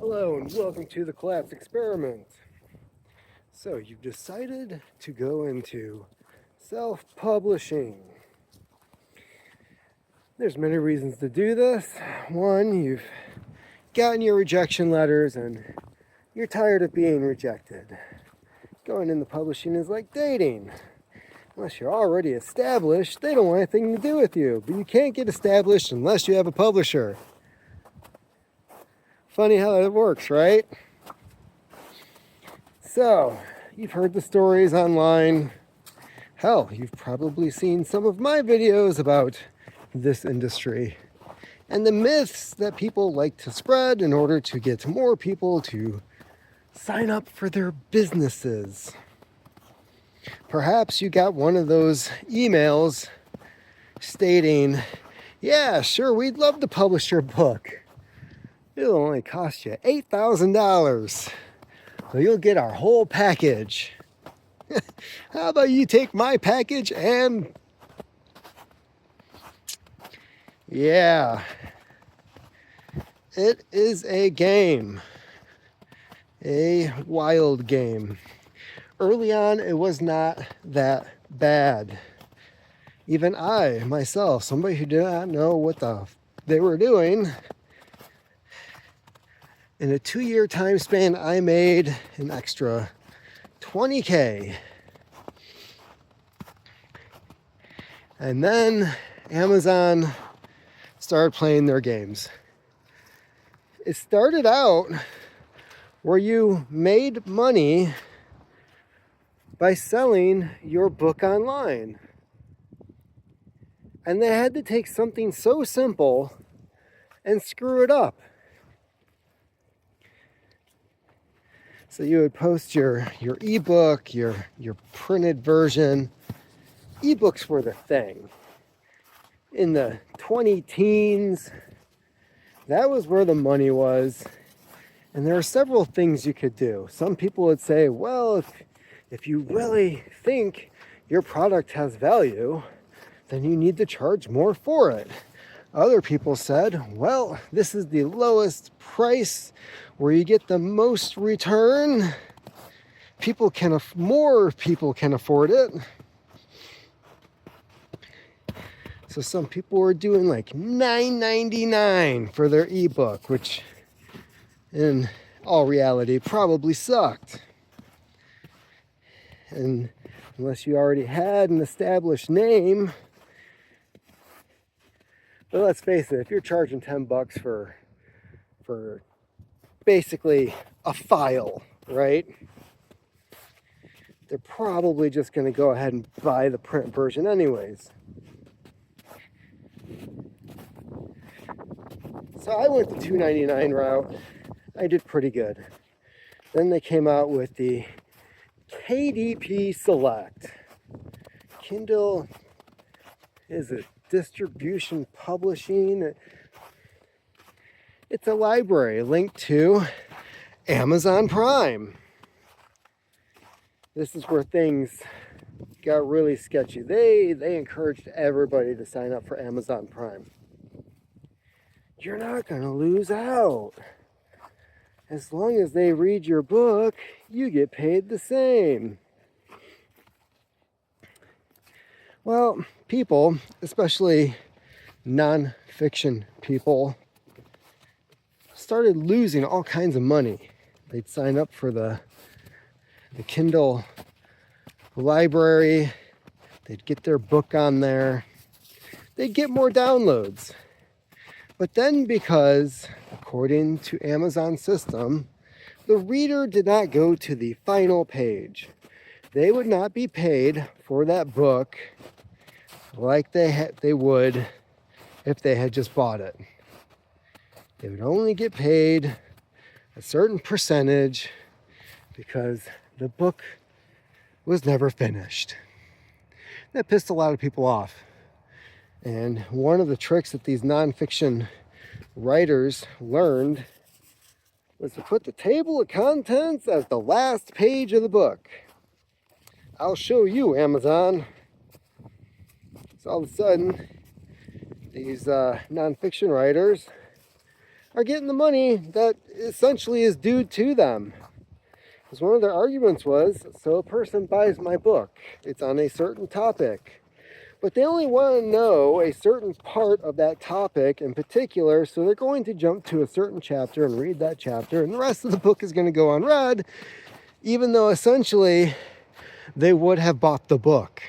Hello and welcome to the Collapse Experiment. So you've decided to go into self-publishing. There's many reasons to do this. One, you've gotten your rejection letters and you're tired of being rejected. Going into publishing is like dating. Unless you're already established, they don't want anything to do with you. But you can't get established unless you have a publisher. Funny how that works, right? So, you've heard the stories online. Hell, you've probably seen some of my videos about this industry and the myths that people like to spread in order to get more people to sign up for their businesses. Perhaps you got one of those emails stating, yeah, sure, we'd love to publish your book. It'll only cost you $8,000. So you'll get our whole package. How about you take my package and... Yeah. It is a game. A wild game. Early on, it was not that bad. Even I, myself, somebody who did not know what they were doing, in a 2-year time span, I made an extra $20K. And then Amazon started playing their games. It started out where you made money by selling your book online. And they had to take something so simple and screw it up. So you would post your ebook, your printed version. Ebooks were the thing. In the 20 teens, that was where the money was. And there are several things you could do. Some people would say, well, if you really think your product has value, then you need to charge more for it. Other people said, well, this is the lowest price where you get the most return. More people can afford it. So some people were doing like $9.99 for their ebook, which in all reality probably sucked. And unless you already had an established name, but let's face it, if you're charging $10 for basically a file, right? They're probably just going to go ahead and buy the print version anyways. So I went the $2.99 route. I did pretty good. Then they came out with the KDP Select. Kindle is a distribution publishing. It's a library linked to Amazon Prime. This is where things got really sketchy. They encouraged everybody to sign up for Amazon Prime. You're not going to lose out. As long as they read your book, you get paid the same. Well, people, especially non-fiction people, started losing all kinds of money. They'd sign up for the Kindle library. They'd get their book on there. They'd get more downloads. But then because, according to Amazon's system, the reader did not go to the final page, they would not be paid for that book like they would if they had just bought it. They would only get paid a certain percentage because the book was never finished. That pissed a lot of people off. And one of the tricks that these nonfiction writers learned was to put the table of contents as the last page of the book. I'll show you, Amazon. So all of a sudden, these nonfiction writers are getting the money that essentially is due to them. Because one of their arguments was, so a person buys my book, it's on a certain topic, but they only want to know a certain part of that topic in particular, so they're going to jump to a certain chapter and read that chapter, and the rest of the book is going to go unread, even though essentially they would have bought the book.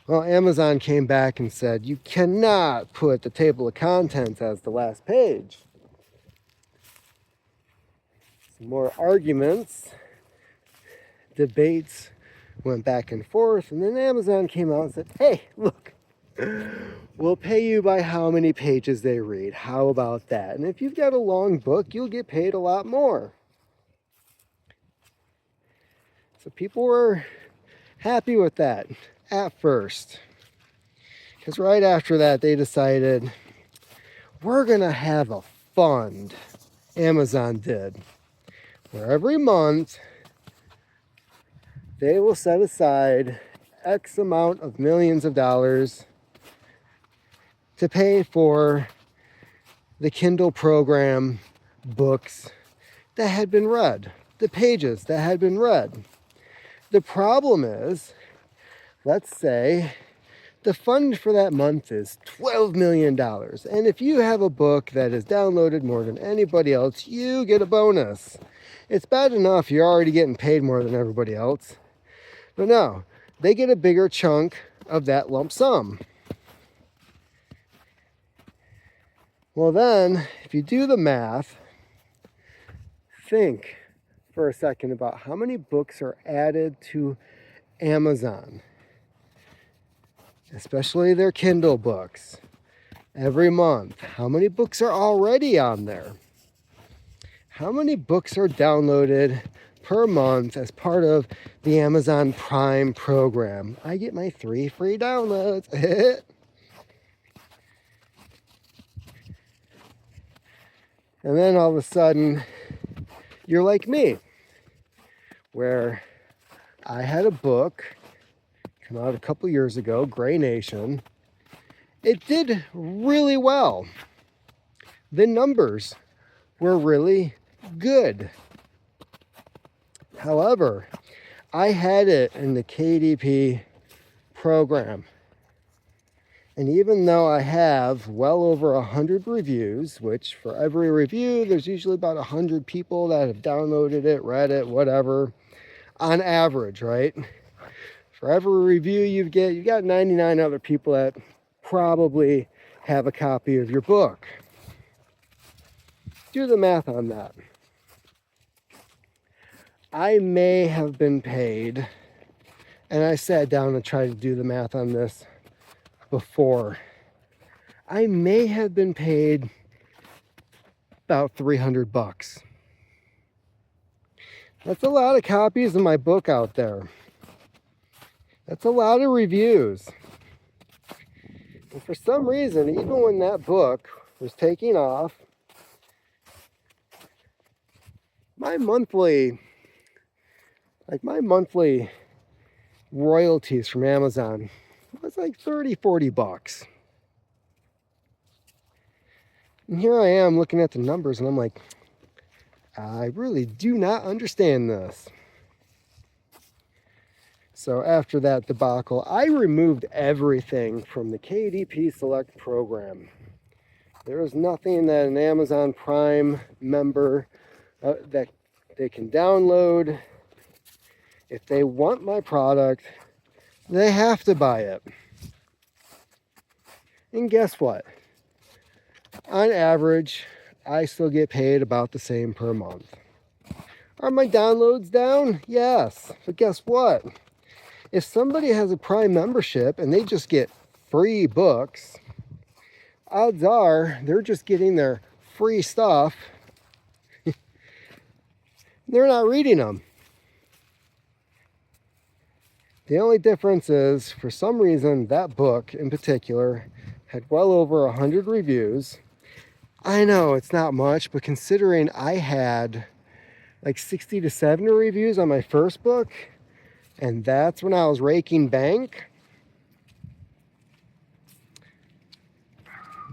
Well, Amazon came back and said, you cannot put the table of contents as the last page. Some more arguments, debates went back and forth, and then Amazon came out and said, hey, look, we'll pay you by how many pages they read. How about that? And if you've got a long book, you'll get paid a lot more. So people were happy with that at first. Because right after that, they decided, we're going to have a fund. Amazon did. Where every month, they will set aside X amount of millions of dollars to pay for the Kindle program books that had been read, the pages that had been read. The problem is, let's say the fund for that month is $12 million. And if you have a book that is downloaded more than anybody else, you get a bonus. It's bad enough you're already getting paid more than everybody else. But no, they get a bigger chunk of that lump sum. Well then, if you do the math, think for a second about how many books are added to Amazon, especially their Kindle books, every month. How many books are already on there? How many books are downloaded per month as part of the Amazon Prime program? I get my 3 free downloads. And then all of a sudden, you're like me, where I had a book come out a couple years ago, Gray Nation. It did really well. The numbers were really good. However, I had it in the KDP program. And even though I have well over 100 reviews, which for every review, there's usually about 100 people that have downloaded it, read it, whatever, on average, right? For every review you got 99 other people that probably have a copy of your book. Do the math on that. I may have been paid, and I sat down and tried to do the math on this before. I may have been paid about $300. That's a lot of copies of my book out there. That's a lot of reviews. And for some reason, even when that book was taking off, my monthly royalties from Amazon was like $30-$40. And here I am looking at the numbers and I'm like, I really do not understand this. So after that debacle, I removed everything from the KDP Select program. There is nothing that an Amazon Prime member that they can download. If they want my product, they have to buy it. And guess what? On average, I still get paid about the same per month. Are my downloads down? Yes. But guess what? If somebody has a Prime membership and they just get free books, odds are they're just getting their free stuff. They're not reading them. The only difference is, for some reason, that book in particular had well over 100 reviews. I know it's not much, but considering I had like 60 to 70 reviews on my first book, and that's when I was raking bank,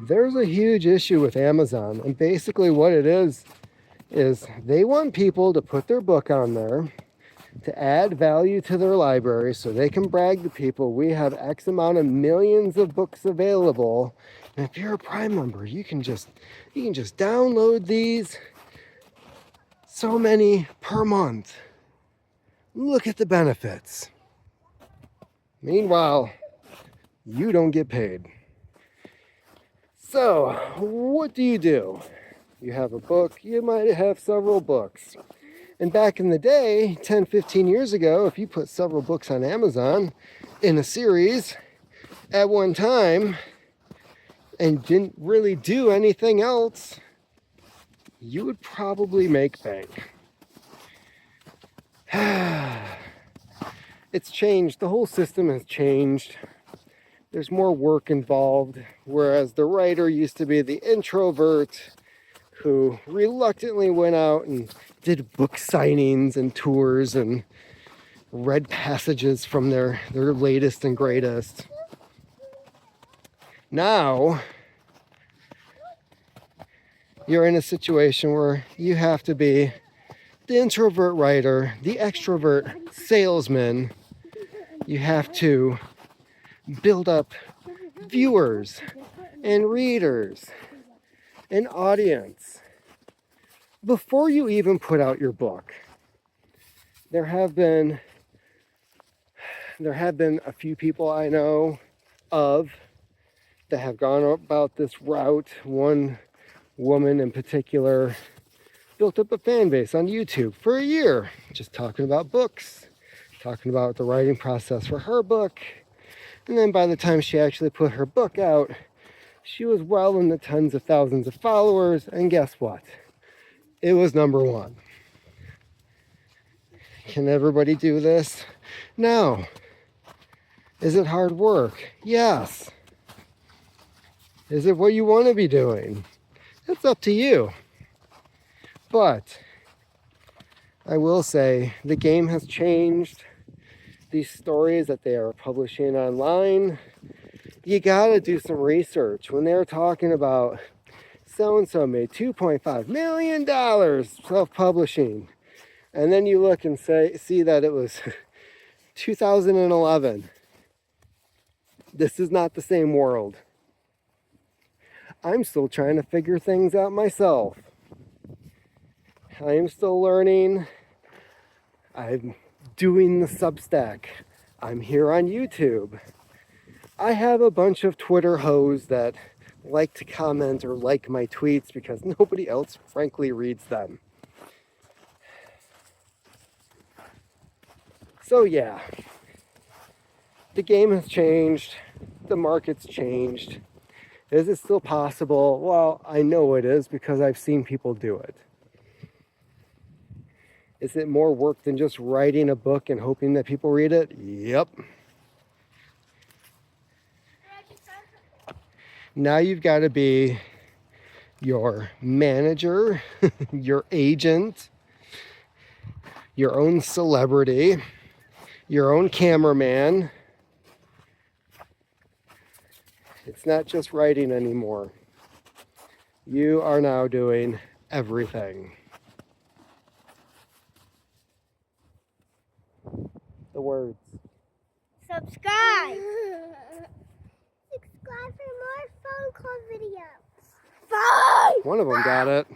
There's a huge issue with Amazon, and basically what it is they want people to put their book on there to add value to their library so they can brag to people, we have X amount of millions of books available, and if you're a Prime member, you can just download these, so many per month. Look at the benefits. Meanwhile, you don't get paid. So, what do? You have a book, you might have several books. And back in the day, 10, 15 years ago, if you put several books on Amazon in a series at one time and didn't really do anything else, you would probably make bank. It's changed. The whole system has changed. There's more work involved, whereas the writer used to be the introvert who reluctantly went out and did book signings and tours and read passages from their latest and greatest. Now, you're in a situation where you have to be the introvert writer, the extrovert salesman. You have to build up viewers and readers and audience before you even put out your book. There have been a few people I know of that have gone about this route. One woman in particular built up a fan base on YouTube for a year, just talking about books, talking about the writing process for her book. And then by the time she actually put her book out, she was well in the tens of thousands of followers. And guess what? It was number one. Can everybody do this? No. Is it hard work? Yes. Is it what you want to be doing? It's up to you. But I will say the game has changed. These stories that they are publishing online, you gotta do some research. When they're talking about so-and-so made $2.5 million self-publishing, and then you look and see that it was 2011. This is not the same world. I'm still trying to figure things out myself. I am still learning. I'm doing the Substack. I'm here on YouTube. I have a bunch of Twitter hoes that like to comment or like my tweets because nobody else frankly reads them. So yeah, the game has changed. The market's changed. Is it still possible? Well, I know it is because I've seen people do it. Is it more work than just writing a book and hoping that people read it? Yep. Now you've got to be your manager, your agent, your own celebrity, your own cameraman. It's not just writing anymore. You are now doing everything. The words. Subscribe. Subscribe for more phone call videos. Bye. One of them got it.